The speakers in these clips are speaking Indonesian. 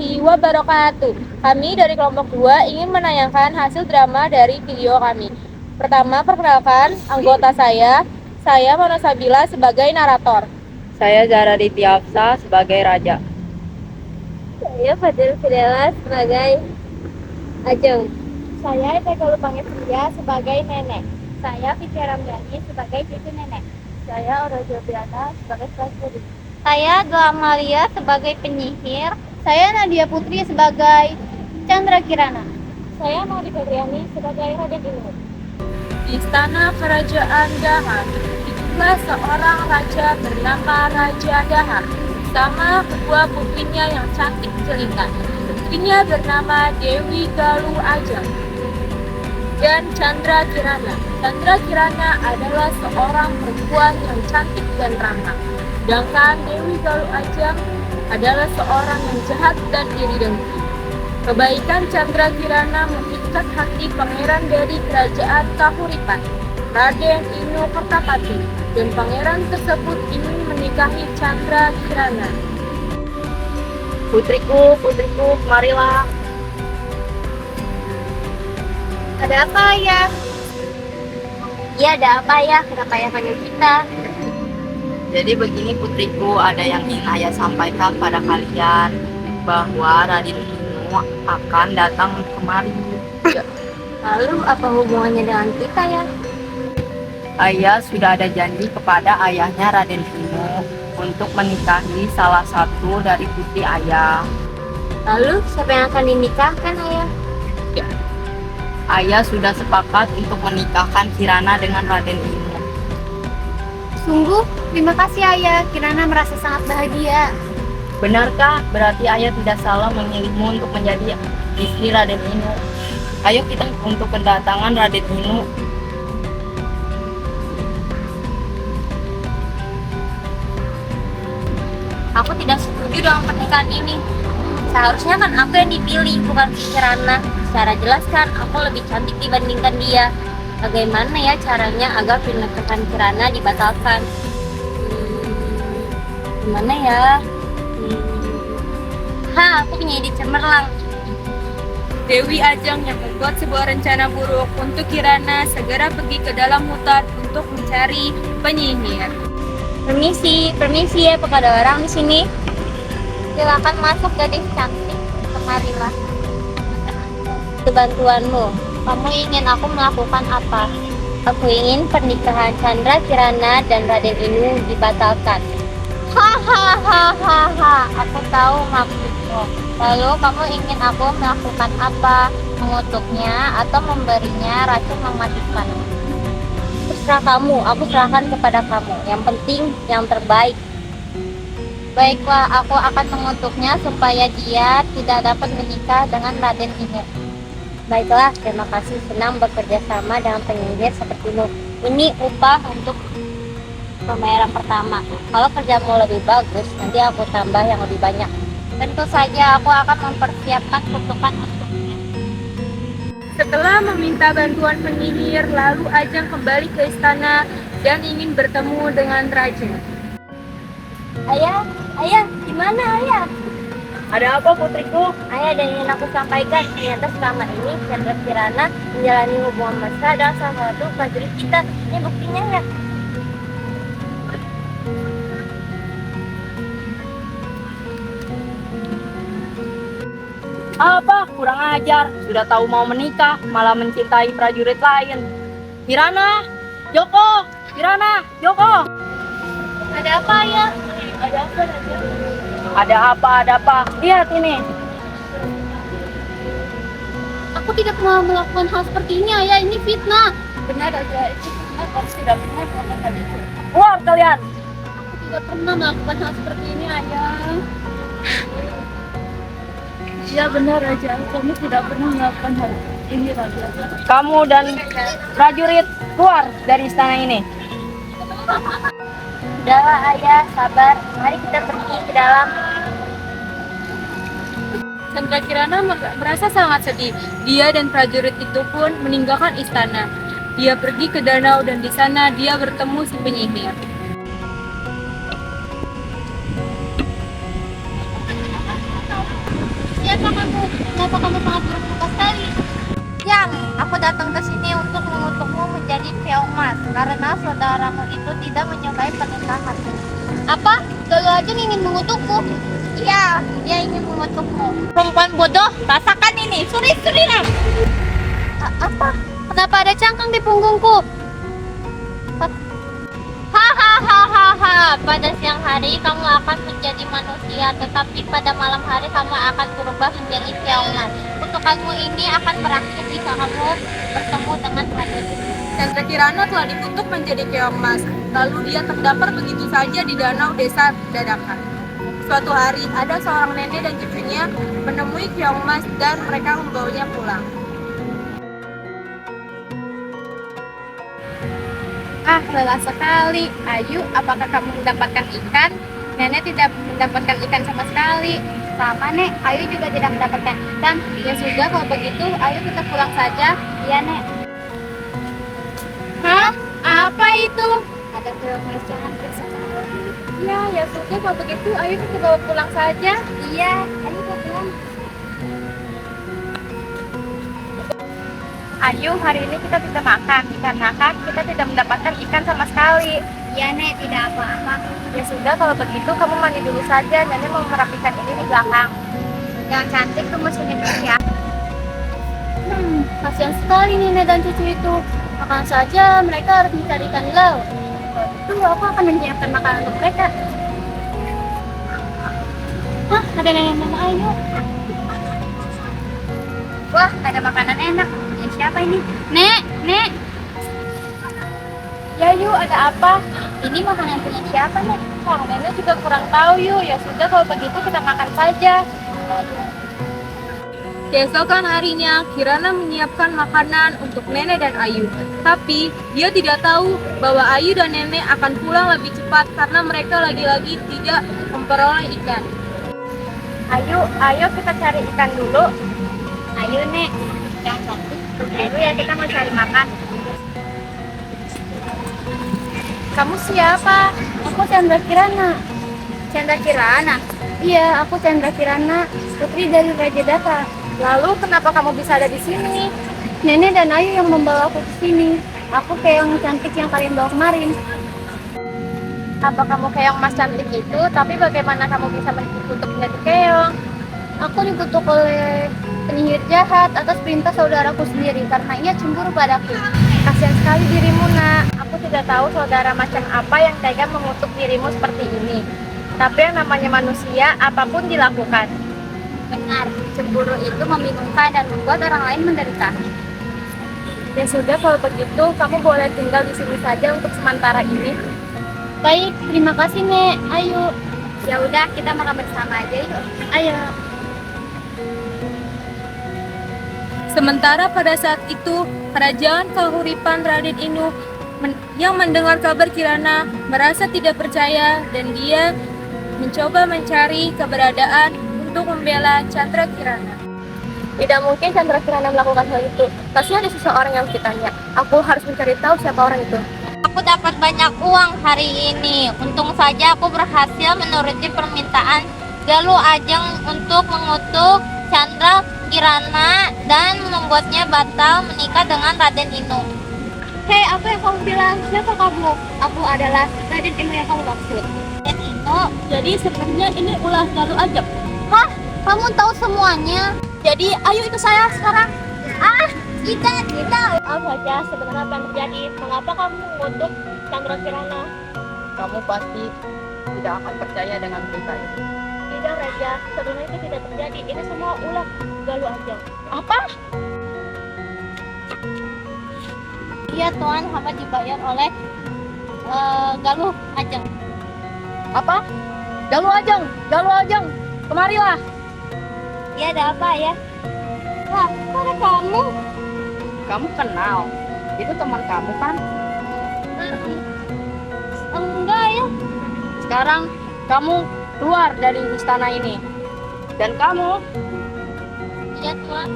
warahmatullahi wabarakatuh. Kami dari kelompok 2 ingin menayangkan hasil drama dari video kami. Pertama, perkenalkan anggota saya. Saya Mona Sabila sebagai narator. Saya Zara Ditya Hafsa sebagai Raja. Saya Fadil Fidela sebagai Ajeng. Saya Eka Lupangesia sebagai nenek. Saya Fitri Ramdhani sebagai cucu nenek. Saya Ora Jobriana sebagai prajurit. Saya Doa Amalia sebagai penyihir. Saya Nadia Putri sebagai Chandra Kirana. Saya Maudi Febriani sebagai Raden Ilmu. Di istana kerajaan Dahar, hiduplah seorang raja bernama Raja Dahar bersama kedua putrinya yang cantik jelita. Putrinya bernama Dewi Galuh Ajeng dan Chandra Kirana. Chandra Kirana adalah seorang perempuan yang cantik dan ramah. Sedangkan Dewi Galuh Ajeng adalah seorang yang jahat dan iri dengki. Kebaikan Chandra Kirana mengikat hati pangeran dari kerajaan Kahuripan, Raden Inu Kertapati, dan pangeran tersebut ingin menikahi Chandra Kirana. Putriku, marilah. Ada apa ya? Iya, ada apa ya? Kenapa ya panggil kita? Jadi begini putriku, ada yang ingin ayah sampaikan pada kalian bahwa Raden Inu akan datang kemari. Lalu apa hubungannya dengan kita ya? Ayah sudah ada janji kepada ayahnya Raden Inu untuk menikahi salah satu dari putri ayah. Lalu siapa yang akan dinikahkan ayah? Ayah sudah sepakat untuk menikahkan Kirana dengan Raden Inu. Sungguh, terima kasih ayah. Kirana merasa sangat bahagia. Benarkah? Berarti ayah tidak salah memilihmu untuk menjadi istri Raden Inu. Ayo kita untuk kedatangan Raden Inu. Aku tidak setuju dengan pernikahan ini. Seharusnya kan aku yang dipilih, bukan Kirana. Secara jelas kan aku lebih cantik dibandingkan dia. Bagaimana ya caranya agar pernikahan Kirana dibatalkan? Gimana ya? Aku punya ide cemerlang. Dewi Ajeng yang membuat sebuah rencana buruk untuk Kirana segera pergi ke dalam hutan untuk mencari penyihir. Permisi ya, apakah ada orang di sini? Silakan masuk gadis cantik, kemarilah. Bantuanmu. Kamu ingin aku melakukan apa? Aku ingin pernikahan Chandra Kirana dan Raden Inu dibatalkan. Hahaha, aku tahu maksudmu. Lalu kamu ingin aku melakukan apa? Mengutuknya atau memberinya racun mematikan? Terserah kamu, aku serahkan kepada kamu. Yang penting yang terbaik. Baiklah, aku akan mengutuknya supaya dia tidak dapat menikah dengan Raden Inu. Baiklah, terima kasih. Senang bekerja sama dengan penyihir sepertimu. Ini upah untuk pembayaran pertama. Kalau kerjamu lebih bagus, nanti aku tambah yang lebih banyak. Tentu saja aku akan mempersiapkan kutukan untuknya. Setelah meminta bantuan penyihir, lalu Ajeng kembali ke istana dan ingin bertemu dengan Raja. Ayah, gimana ayah? Ada apa putriku? Ayah, ada yang ingin aku sampaikan. Ternyata selama ini Chandra Kirana menjalani hubungan mesra dengan salah satu prajurit kita. Ini buktinya ya. Apa? Kurang ajar. Sudah tahu mau menikah, malah mencintai prajurit lain. Kirana, Joko, Kirana, Joko. Ada apa ya? Ada apa, Raja? Ada apa? Lihat ini. Aku tidak pernah melakukan hal seperti ini ayah. Ini fitnah. Benar, Raja. Itu benar, kamu tidak benar melakukan itu. Keluar kalian. Aku tidak pernah melakukan hal seperti ini ayah. Ya benar, Raja. Kamu tidak pernah melakukan hal ini, Raja. Kamu dan prajurit keluar dari istana ini. Udahlah ayah, sabar. Mari kita pergi ke dalam. Chandra Kirana merasa sangat sedih. Dia dan prajurit itu pun meninggalkan istana. Dia pergi ke danau dan di sana dia bertemu si penyihir. siapa kamu? Kenapa kamu sangat buruk rupa sekali? Yang, aku datang ke sini untuk mengutukmu menjadi keong mas karena saudaramu itu tidak menyukai pernikahan. Apa? Galuh Ajeng ingin mengutukku? Iya, dia ingin mengutukmu. Perempuan bodoh, rasakan ini, suri-surilah. Apa? Kenapa ada cangkang di punggungku? Hahaha, pada siang hari kamu akan menjadi manusia, tetapi pada malam hari kamu akan berubah menjadi keong mas. Kutukanmu ini akan berakhir jika kamu bertemu dengan Raden. Chandra Kirana telah dikutuk menjadi keong mas, lalu dia terdampar begitu saja di danau desa Dadakan. Suatu hari, ada seorang nenek dan cucunya menemui keong mas dan mereka membawanya pulang. Ah, lelah sekali. Ayu, apakah kamu mendapatkan ikan? Nenek tidak mendapatkan ikan sama sekali. Sama Nek, Ayu juga tidak mendapatkan ikan. Ya sudah, kalau begitu, ayo kita pulang saja. Iya Nek. Hah? Apa itu? Ada keong mas jangan periksa. Ya sudah, kalau begitu, ayo kita bawa pulang saja. Iya, ayo kita pulang. Ayu, hari ini kita tidak makan, dikarenakan kita tidak mendapatkan ikan sama sekali. Iya Nek, tidak apa-apa. Ya sudah, kalau begitu, kamu mandi dulu saja. Nenek mau merapikan ini di belakang. Yang cantik tunggu sini dulu ya. Kasihan sekali nenek dan cucu itu. Makan saja, mereka harus mencari ikan di laut. Itu aku akan menyiapkan makanan untuk mereka. Hah, ada nenek-nenek Ayu. Wah, ada makanan enak. Ini siapa ini? Nek. Ya Yu, ada apa? Ini makanan punya siapa nek? Wah, nenek juga kurang tahu Yu. Ya sudah, kalau begitu kita makan saja. Keesokan harinya, Kirana menyiapkan makanan untuk nenek dan Ayu. Tapi, dia tidak tahu bahwa Ayu dan nenek akan pulang lebih cepat karena mereka lagi-lagi tidak memperoleh ikan. Ayo kita cari ikan dulu. Ayo Nek. Yang cantik. Ayo ya, kita mau cari makan. Kamu siapa? Aku Chandra Kirana. Chandra Kirana. Iya, aku Chandra Kirana, putri dari Raja Data. Lalu kenapa kamu bisa ada di sini? Nenek dan Ayu yang membawa aku ke sini. Aku keong cantik yang kalian bawa kemarin. Apa kamu keong mas cantik itu? Tapi bagaimana kamu bisa dikutuk menjadi keong? Aku dikutuk oleh penyihir jahat atas perintah saudaraku sendiri karena ia cemburu padaku. Kasihan sekali dirimu nak. Aku tidak tahu saudara macam apa yang tega mengutuk dirimu seperti ini. Tapi yang namanya manusia, apapun dilakukan. Benar, cemburu itu membingungkan dan membuat orang lain menderita. Ya sudah, kalau begitu kamu boleh tinggal di sini saja untuk sementara ini. Baik, terima kasih Nek. Ayo. Ya udah, kita makan bersama aja yuk. Ayo. Sementara pada saat itu, kerajaan Kahuripan Raden Inu yang mendengar kabar Kirana merasa tidak percaya dan dia mencoba mencari keberadaan untuk membela Chandra Kirana. Tidak mungkin Chandra Kirana melakukan hal itu. Pasti ada seseorang yang ditanya. Aku harus mencari tahu siapa orang itu. Aku dapat banyak uang hari ini. Untung saja aku berhasil menuruti permintaan Galuh Ajeng untuk mengutuk Chandra Kirana dan membuatnya batal menikah dengan Raden Inu. Hei, apa yang kamu bilang? Siapa kamu? Aku adalah Raden Inu yang kamu maksud. Raden Inu? Jadi sebenarnya ini ulah Galuh Ajeng. Hah? Kamu tahu semuanya? Jadi ayo ikut saya sekarang. Tidak. Apa saja sebenarnya apa yang terjadi? Mengapa kamu mengutuk Chandra Kirana? Kamu pasti tidak akan percaya dengan berita itu. Tidak Raja, sebenarnya itu tidak terjadi. Ini semua ulah Galuh Ajeng. Apa? Iya Tuan, hamba dibayar oleh Galuh Ajeng. Apa? Galuh Ajeng, kemarilah. Iya, ada apa ya? Wah, kok ada kamu? Kamu kenal? Itu teman kamu kan? Enggak ya. Sekarang kamu keluar dari istana ini. Dan kamu Iya Tuan.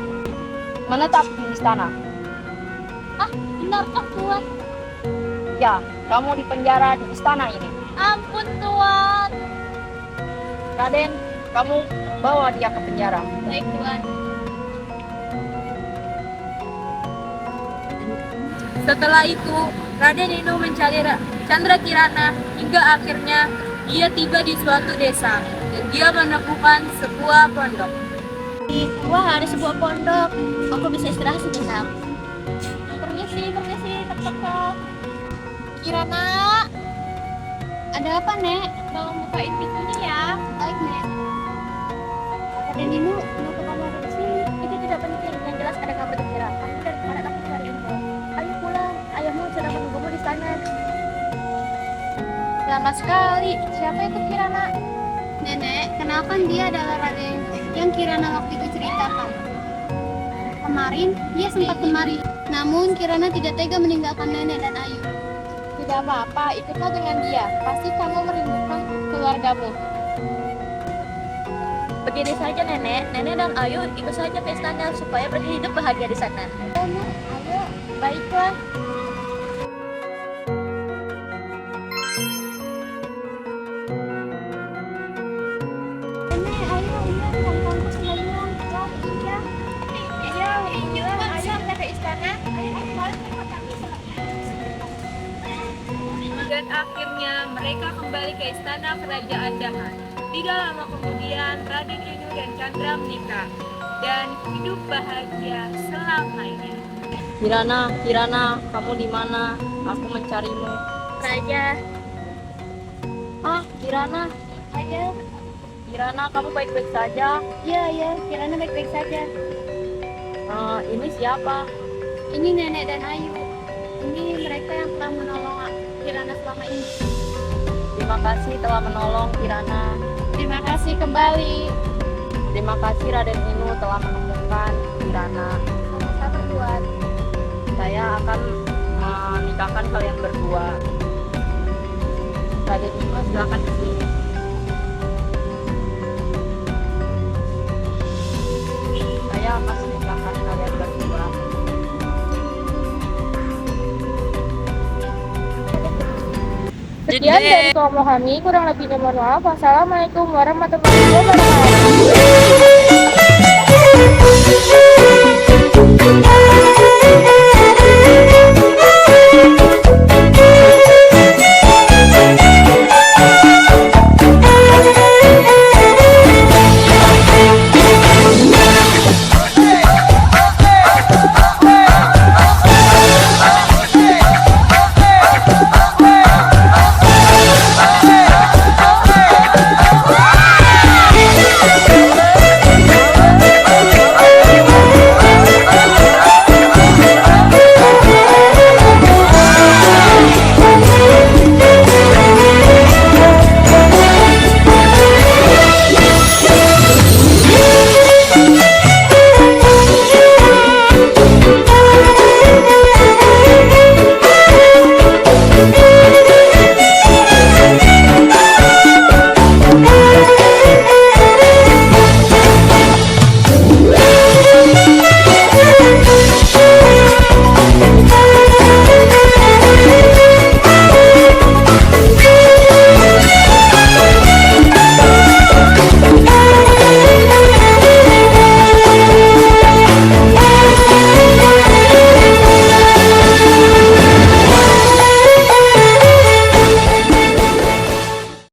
menetap di istana. Benarkah Tuan? Ya, kamu dipenjara di istana ini. Ampun Tuan. Raden, kamu bawa dia ke penjara. Baik, Tuan. Setelah itu, Raden Dinu mencari Chandra Kirana hingga akhirnya dia tiba di suatu desa dan dia menemukan sebuah pondok. Wah, ada sebuah pondok. Aku bisa istirahat sejenak. Permisi, tek. Kirana, Ada apa, Nek? tolong bukain pintunya ya. Baik, Nek. Raden Dinu, kenapa kamu ada di sini? Itu tidak penting. Yang jelas ada kabar gembira. Kamu dari mana kamu cari info? Ayo pulang. Ayahmu sedang menunggumu di sana. Lama sekali. Siapa itu Kirana? Nenek, kenalkan dia adalah Raden yang Kirana waktu itu ceritakan. Kemarin, dia sempat kemari. Namun, Kirana tidak tega meninggalkan Nenek dan Ayu. Tidak apa-apa, ikutlah dengan dia. Pasti kamu merindukan keluargamu. Begini saja Nenek dan Ayu ikut saja ke istana supaya berhidup bahagia di sana. Ayo, baiklah. Nenek, ayo, lihat kamu sudah bilang. Wah, iya. Ayo kita ke istana. Dan akhirnya mereka kembali ke istana kerajaan Dahan. Tidak lama kemudian Raden Dinu dan Chandra menikah dan hidup bahagia selamanya. Kirana, kamu di mana? Aku mencarimu. Raja, Ah, Kirana, kamu baik-baik saja. Iya, Kirana baik-baik saja. Ini siapa? Ini Nenek dan Ayu. Ini mereka yang telah menolong Kirana selama ini. Terima kasih telah menolong Kirana. terima kasih kembali. Terima kasih Raden Dinu telah menemukan Kirana. Sama-sama Tuan. Saya akan menikahkan kalian berdua. Raden Dinu, silakan ke sini. Saya akan menikahkan kalian berdua. Sekian dari kaum kami, kurang lebihnya mohon maaf. Wassalamualaikum warahmatullahi wabarakatuh.